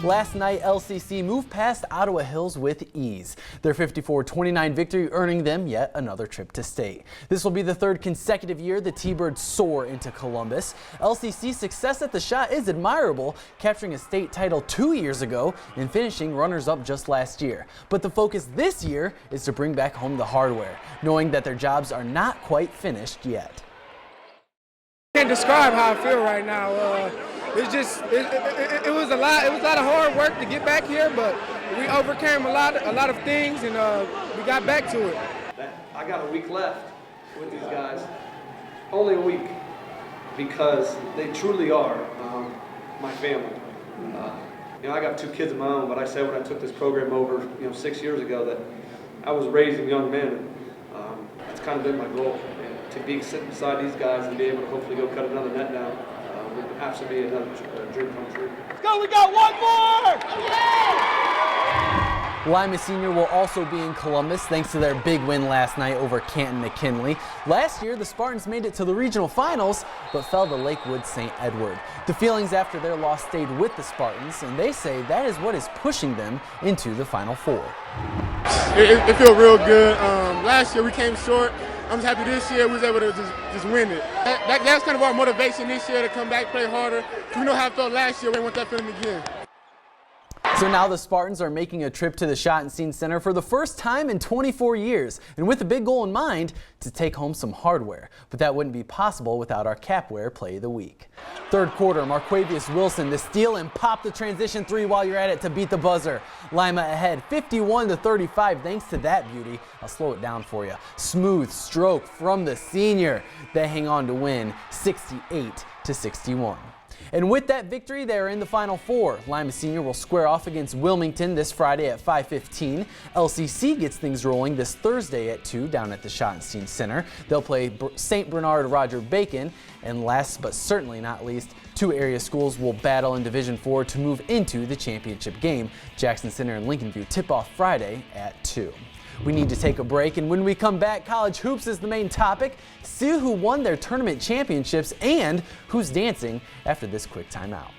Last night, LCC moved past Ottawa Hills with ease. Their 54-29 victory earning them yet another trip to state. This will be the third consecutive year the T-Birds soar into Columbus. LCC's success at the shot is admirable, capturing a state title 2 years ago and finishing runners-up just last year. But the focus this year is to bring back home the hardware, knowing that their jobs are not quite finished yet. I can't describe how I feel right now. It was a lot of hard work to get back here, but we overcame a lot of things, and we got back to it. I got a week left with these guys, only a week, because they truly are my family. I got 2 kids of my own, but I said when I took this program over, 6 years ago, that I was raising young men. That's kind of been my goal. To be sitting beside these guys and be able to hopefully go cut another net down would absolutely be another dream come true. Let's go, we got one more! Lima Senior will also be in Columbus thanks to their big win last night over Canton McKinley. Last year, the Spartans made it to the regional finals, but fell to Lakewood St. Edward. The feelings after their loss stayed with the Spartans, and they say that is what is pushing them into the Final Four. It feels real good. Last year we came short. I'm just happy this year we was able to just win it. That's kind of our motivation this year, to come back, play harder. We know how it felt last year. We want that feeling again. So now the Spartans are making a trip to the Schottenstein Center for the first time in 24 years, and with a big goal in mind, to take home some hardware. But that wouldn't be possible without our Capware Play of the Week. Third quarter, Marquavius Wilson, the steal and pop the transition 3 while you're at it to beat the buzzer. Lima ahead 51-35 thanks to that beauty. I'll slow it down for you. Smooth stroke from the senior. They hang on to win 68-61. And with that victory, they are in the Final Four. Lima Senior will square off against Wilmington this Friday at 5:15. LCC gets things rolling this Thursday at 2 down at the Schottenstein Center. They'll play St. Bernard Roger Bacon. And last but certainly not least, 2 area schools will battle in Division 4 to move into the championship game. Jackson Center and Lincoln View tip off Friday at 2. We need to take a break, and when we come back, college hoops is the main topic. See who won their tournament championships and who's dancing after this quick timeout.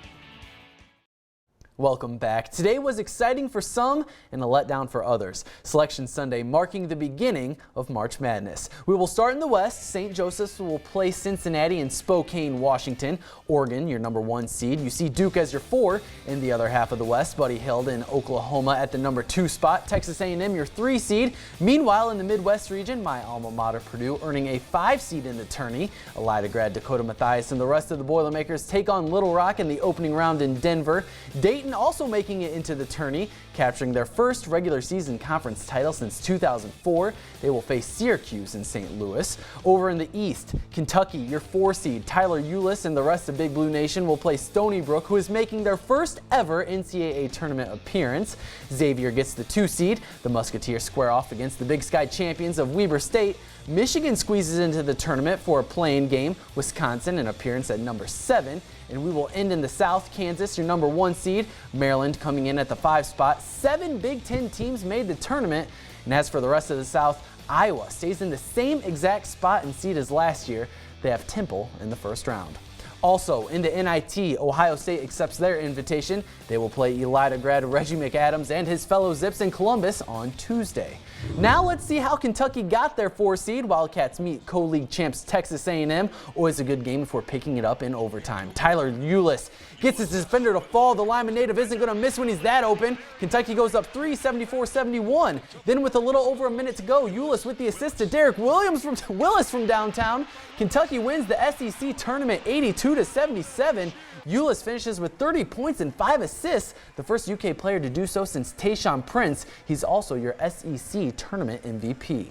Welcome back. Today was exciting for some and a letdown for others. Selection Sunday marking the beginning of March Madness. We will start in the West. St. Joseph's will play Cincinnati and Spokane, Washington. Oregon, your number 1 seed. You see Duke as your 4 in the other half of the West. Buddy Hield in Oklahoma at the number 2 spot. Texas A&M, your 3 seed. Meanwhile, in the Midwest region, my alma mater, Purdue, earning a 5 seed in the tourney. Elida grad Dakota Mathias and the rest of the Boilermakers take on Little Rock in the opening round in Denver. Dayton also making it into the tourney, capturing their first regular season conference title since 2004. They will face Syracuse in St. Louis. Over in the East, Kentucky, your 4 seed, Tyler Eulis and the rest of Big Blue Nation will play Stony Brook, who is making their first ever NCAA tournament appearance. Xavier gets the 2 seed. The Musketeers square off against the Big Sky champions of Weber State. Michigan squeezes into the tournament for a play-in game. Wisconsin, an appearance at number 7. And we will end in the South. Kansas, your number 1 seed. Maryland coming in at the 5 spot. 7 Big Ten teams made the tournament. And as for the rest of the South, Iowa stays in the same exact spot and seed as last year. They have Temple in the first round. Also, in the NIT, Ohio State accepts their invitation. They will play Elida grad Reggie McAdams and his fellow Zips in Columbus on Tuesday. Now let's see how Kentucky got their 4 seed. Wildcats meet co-league champs Texas A&M. Always a good game if we're picking it up in overtime. Tyler Eulis gets his defender to fall. The Lima native isn't going to miss when he's that open. Kentucky goes up 3, 74-71. Then with a little over a minute to go, Eulis with the assist to Derek Willis from downtown. Kentucky wins the SEC tournament 82-77. Eulis finishes with 30 points and 5 assists, the first UK player to do so since Tayshaun Prince. He's also your SEC tournament MVP.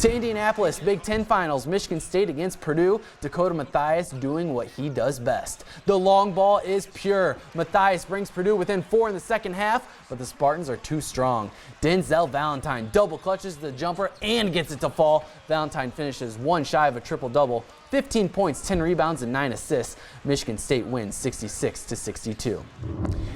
To Indianapolis, Big Ten Finals, Michigan State against Purdue. Dakota Mathias doing what he does best. The long ball is pure. Mathias brings Purdue within 4 in the second half, but the Spartans are too strong. Denzel Valentine double clutches the jumper and gets it to fall. Valentine finishes 1 shy of a triple-double 15 points, 10 rebounds, and 9 assists. Michigan State wins 66-62.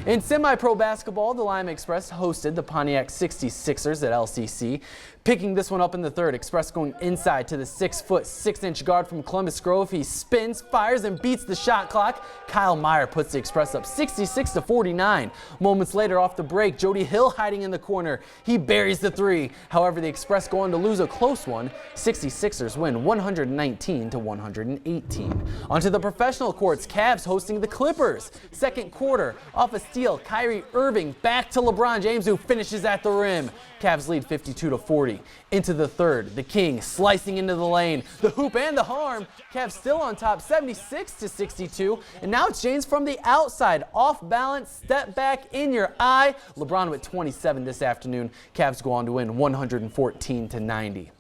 In semi-pro basketball, the Lima Express hosted the Pontiac 66ers at LCC. Picking this one up in the third, Express going inside to the 6'6" guard from Columbus Grove. He spins, fires, and beats the shot clock. Kyle Meyer puts the Express up 66-49. Moments later off the break, Jody Hill hiding in the corner. He buries the three. However, the Express go on to lose a close one. 66ers win 119-118. Onto the professional courts, Cavs hosting the Clippers. Second quarter, off a steal, Kyrie Irving back to LeBron James, who finishes at the rim. Cavs lead 52-40. Into the third, the King slicing into the lane, the hoop and the harm. Cavs still on top, 76-62. And now it's James from the outside, off balance, step back in your eye. LeBron with 27 this afternoon. Cavs go on to win 114-90.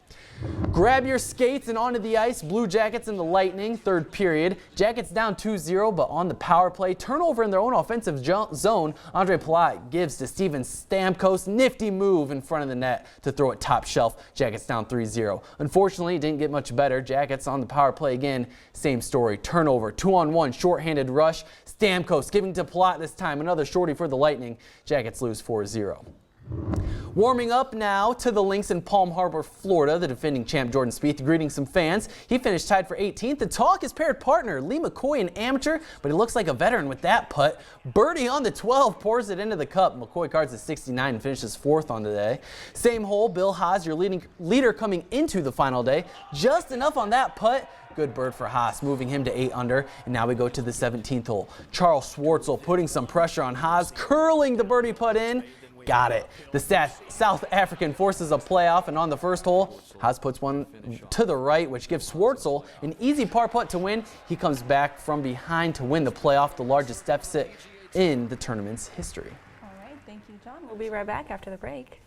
Grab your skates and onto the ice. Blue Jackets in the Lightning, third period. Jackets down 2-0, but on the power play. Turnover in their own offensive zone. Andre Palat gives to Steven Stamkos. Nifty move in front of the net to throw it top shelf. Jackets down 3-0. Unfortunately, it didn't get much better. Jackets on the power play again. Same story. Turnover, 2-on-1, shorthanded rush. Stamkos giving to Palat this time. Another shorty for the Lightning. Jackets lose 4-0. Warming up now to the Lynx in Palm Harbor, Florida. The defending champ Jordan Spieth greeting some fans. He finished tied for 18th. The talk is paired partner Lee McCoy, an amateur, but he looks like a veteran with that putt. Birdie on the 12, pours it into the cup. McCoy cards at 69 and finishes fourth on the day. Same hole, Bill Haas, your leader coming into the final day. Just enough on that putt. Good bird for Haas, moving him to 8 under. And now we go to the 17th hole. Charles Schwartzel putting some pressure on Haas, curling the birdie putt in. Got it. The South African forces a playoff, and on the first hole, Haas puts one to the right, which gives Schwartzel an easy par putt to win. He comes back from behind to win the playoff, the largest deficit in the tournament's history. All right, thank you, John. We'll be right back after the break.